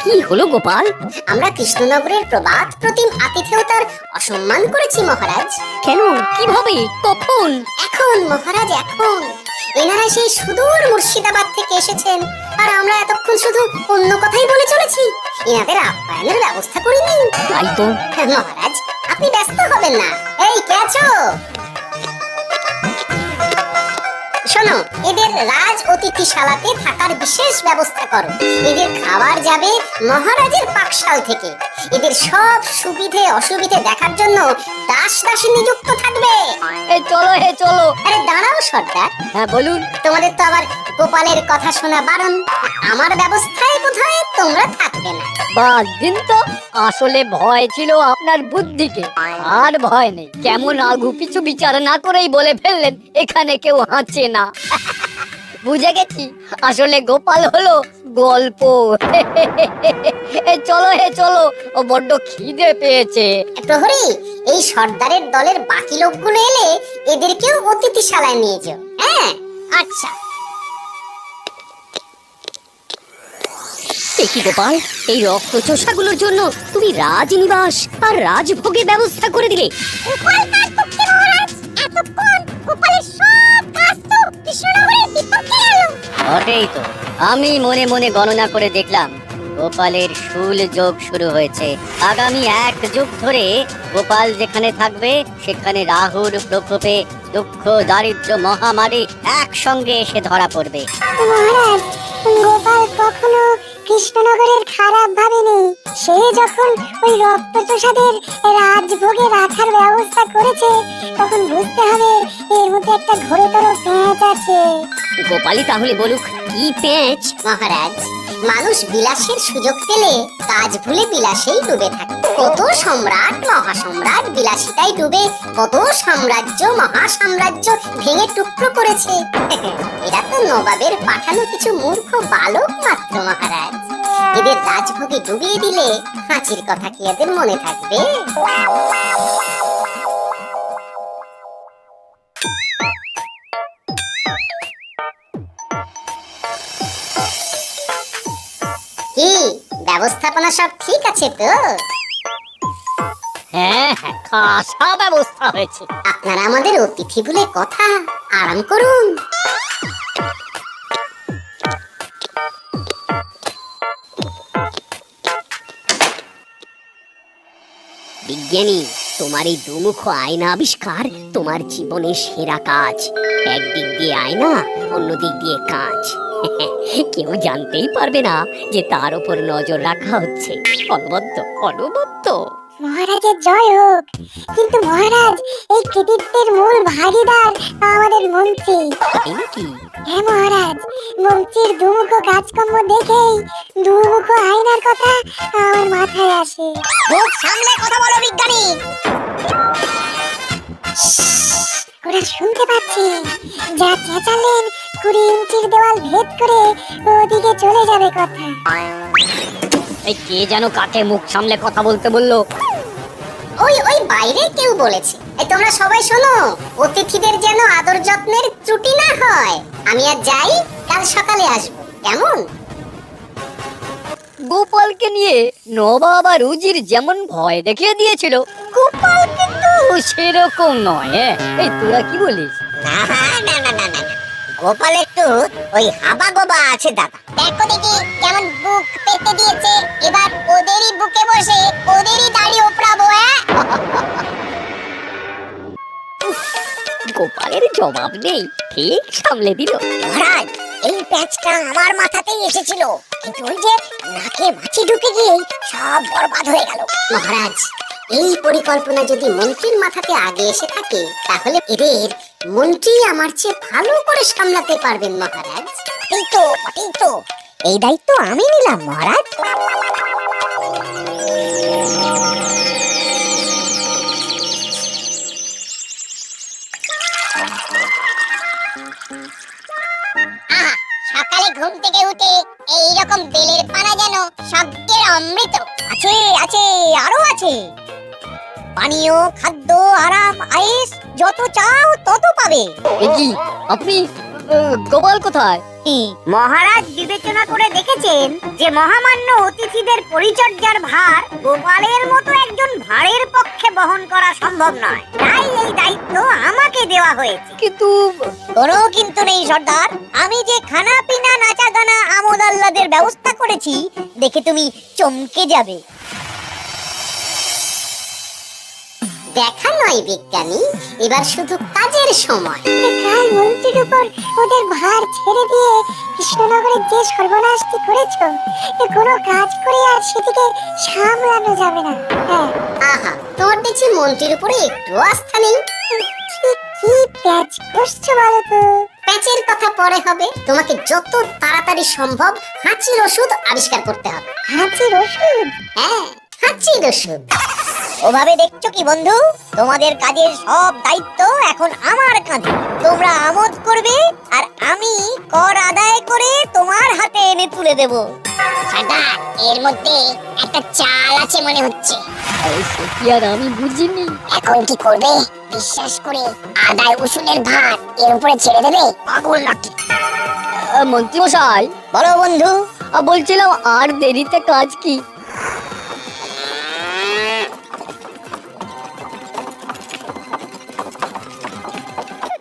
কি হলো গোপাল? আমরা কৃষ্ণনগরের প্রবাদ প্রতিম আতিথেয়তার অসম্মান করেছি মহারাজ। কেন? কিভাবে? কখন? এখন মহারাজ, এখন। এনারা সেই সুদূর মুর্শিদাবাদ থেকে এসেছেন, আর আমরা এতক্ষণ শুধু অন্য কথাই বলে চলেছি। এনাদের আপ্যায়নের ব্যবস্থা করিনি। তাই তো। মহারাজ, আপনি ব্যস্ত হবেন না। এই, কে আছো? শোনো, এদের রাজ অতিথিশালাতে থাকার বিশেষ ব্যবস্থা করো। এদের খাবার যাবে মহারাজের পাকশাল থেকে। এদের সব সুবিধে অসুবিধে দেখার জন্য দাস দাসী নিযুক্ত থাকবে। চলো চলো। আরে দাঁড়াও সর্দার। হ্যাঁ বলুন। তোমাদের তো আবার গোপালের কথা শোনা বারণ। আমার ব্যবস্থায় বোধহয় তোমরা থাকবে না। বাদ দিন তো, আসলে ভয় ছিল আপনার বুদ্ধিকে, আর ভয় নেই। কেমন আগু পিছু বিচার না করেই বলে ফেললেন এখানে কেউ হাঁচে না। বুঝে গেছি, আসলে গোপাল হলো গল্প। চলো চলো, ও বড্ড খিদে পেয়েছে। প্রহরী, এই সর্দারের দলের বাকি লোকগুলো এলে এদেরকেও অতিথিশালায় নিয়ে যাও। হ্যাঁ, আচ্ছা। দেখি গোপাল, এই রক্তচোষাগুলোর জন্য তুমি রাজনিবাস আর রাজভোগের ব্যবস্থা করে দিলে। গোপাল তার পক্ষে মহারাজ, এতক্ষণ গোপালের সব কাজ তো কৃষ্ণনগরের বিপক্ষে গেল। বটেই তো, আমি মনে মনে গণনা করে দেখলাম গোপালের শুল যোগ শুরু হয়েছে। আগামী 1 যুগ ধরে গোপাল যেখানে থাকবে সেখানে রাহুর প্রকোপে দুঃখ দারিদ্র মহামারী একসঙ্গে এসে ধরা পড়বে। মহারাজ, গোপাল কখনো কৃষ্ণনগরের খারাপ ভাবেনি। সে যখন ওই রক্তচোষাদের রাজভোগে রাখার ব্যবস্থা করেছে, তখন বুঝতে হবে এর মধ্যে একটা ঘোরতর পেঁচ আছে। গোপালই তাহলে বলুক কি পেঁচ। মহারাজ, মানুষ বিলাসের সুযোগ পেলে কাজ ভুলে বিলাসেই ডুবে থাকে। কত সম্রাট মহাসম্রাট বিলাসিতায় ডুবে কত সাম্রাজ্য মহাসাম্রাজ্য ভেঙে টুকরো করেছে। এরা তো নবাবের পাঠানো কিছু মূর্খ বালক মাত্র মহারাজ। এদের রাজভোগে ডুবিয়ে দিলে হাঁচির কথা কি এদের মনে থাকবে? কি ব্যবস্থাপনা সব ঠিক আছে তো? হ্যাঁ হ্যাঁ, খাসা ব্যবস্থা হয়েছে। আপনারা আমাদের অতিথি বলে কথা, আরাম করুন। বিজ্ঞানী, তোমার এই দুমুখ আয়না আবিষ্কার তোমার জীবনের সেরা কাজ। একদিক দিয়ে আয়না, অন্য দিক দিয়ে কাঁচ। কেউ জানতেই পারবে না যে তার উপর নজর রাখা হচ্ছে। অনবদ্য অনবদ্য। মহারাজের জয় হোক। কিন্তু মহারাজ, এই কৃতিত্বের মূল ভাগীদার আমাদের মন্ত্রী। তাই নাকি? হ্যাঁ মহারাজ, মন্ত্রীর দুমুখ কাজকর্ম দেখেই দুমুখ আয়নার কথা আমার মাথায় আসে। মুখ সামনে কথা বলো বিজ্ঞানী। ওরা শুনতে পাচ্ছে। যা চেঁচালেন 20 ইঞ্চির দেওয়াল ভেদ করে ওদিকে চলে যাবে কথা। এই কে যেন কাকে মুখ সামলে কথা বলতে বললো? ওই বাইরে কেউ বলেছে। এই তোমরা সবাই শোনো, অতিথিদের যেন আদর যত্নের ত্রুটি না হয়। আমি আর যাই, কাল সকালে আসবো, কেমন? গোপালকে নিয়ে নবাব আর উজির যেমন ভয় দেখিয়ে দিয়েছিল, গোপাল কিন্তু সেরকম নয়। এই তোরা কি বলিস? না না না না না, গোপাল একটু ওই হাবা গোবা আছে দাদা। দেখো দেখি কেমন বুক পেতে দিয়েছে। এবার ওদেরই বুকে বসে ওদেরই দাড়ি ওপরাবো। গোপালের জবাব নেই, ঠিক সামলে দিল। মহারাজ, এই প্যাচটা আমার মাথাতেই এসেছিল, কিন্তু ওই যে নাকে মাছি ঢুকে গিয়ে সব বরবাদ হয়ে গেল। মহারাজ, এই পরিকল্পনা যদি মন্ত্রীর মাথাতে আগে এসে থাকে, তাহলে এদের মন্ত্রী আমার চেয়ে ভালো করে সামলাতে পারবেন মহারাজ। এই তো এই দায়িত্ব আমি নিলাম মহারাজ। সকালে ঘুম থেকে উঠে এইরকম বেলের পানা যেন শব্দের অমৃত। আছে আছে, আরো আছে। পানীয়, খাদ্য, আরাম, আয়েশ যত চাও তত পাবে। কি আপনি গোপাল কোথায়? মহারাজ বিবেচনা করে দেখেছেন যে মহামান্য অতিথিদের পরিচর্যার ভার গোপালের মতো একজন ভাঁড়ের পক্ষে বহন করা সম্ভব নয়, তাই এই দায়িত্ব আমাকে দেওয়া হয়েছে। কিন্তু কোনো কিন্তু নেই সর্দার, আমি যে খানা পিনা নাচা গানা আমোদ আহ্লাদের ব্যবস্থা করেছি দেখে তুমি চমকে যাবে। দেখা নয় বিজ্ঞানী, এবার শুধু কাজের সময়। কাল মন্ত্রীর উপর ওদের ভার ছেড়ে দিয়ে কৃষ্ণনগরে যে সর্বনাশটি করেছো, কোনো কাজ করে আর সেদিকে সামলানো যাবে না। হ্যাঁ, আহা, তোমার দেখছি মন্ত্রীর উপরে একটু আস্থা নেই। কি প্যাচ করছো বলো তো? প্যাচের কথা পরে হবে, তোমাকে যত তাড়াতাড়ি সম্ভব হাঁচির ওষুধ আবিষ্কার করতে হবে। হাঁচির ওষুধ? হ্যাঁ, হাঁচির ওষুধ। ওভাবে দেখছো কি বন্ধু? তোমাদের কাজের সব দায়িত্ব এখন আমার কাঁধে। তোমরা আমোদ করবে আর আমি কর আদায় করে তোমার হাতে এনে তুলে দেব। সর্দার, এর মধ্যে একটা চাল আছে মনে হচ্ছে। সে কি আর আমি বুঝিনি। এখন কি করবে? বিশ্বাস করে আদায় উসুলের ভার এর উপরে ছেড়ে দেবে? পাগল নাকি? মন্ত্রী মশাই, বলো বন্ধু। বলছিলাম আর দেরিতে কাজ কি?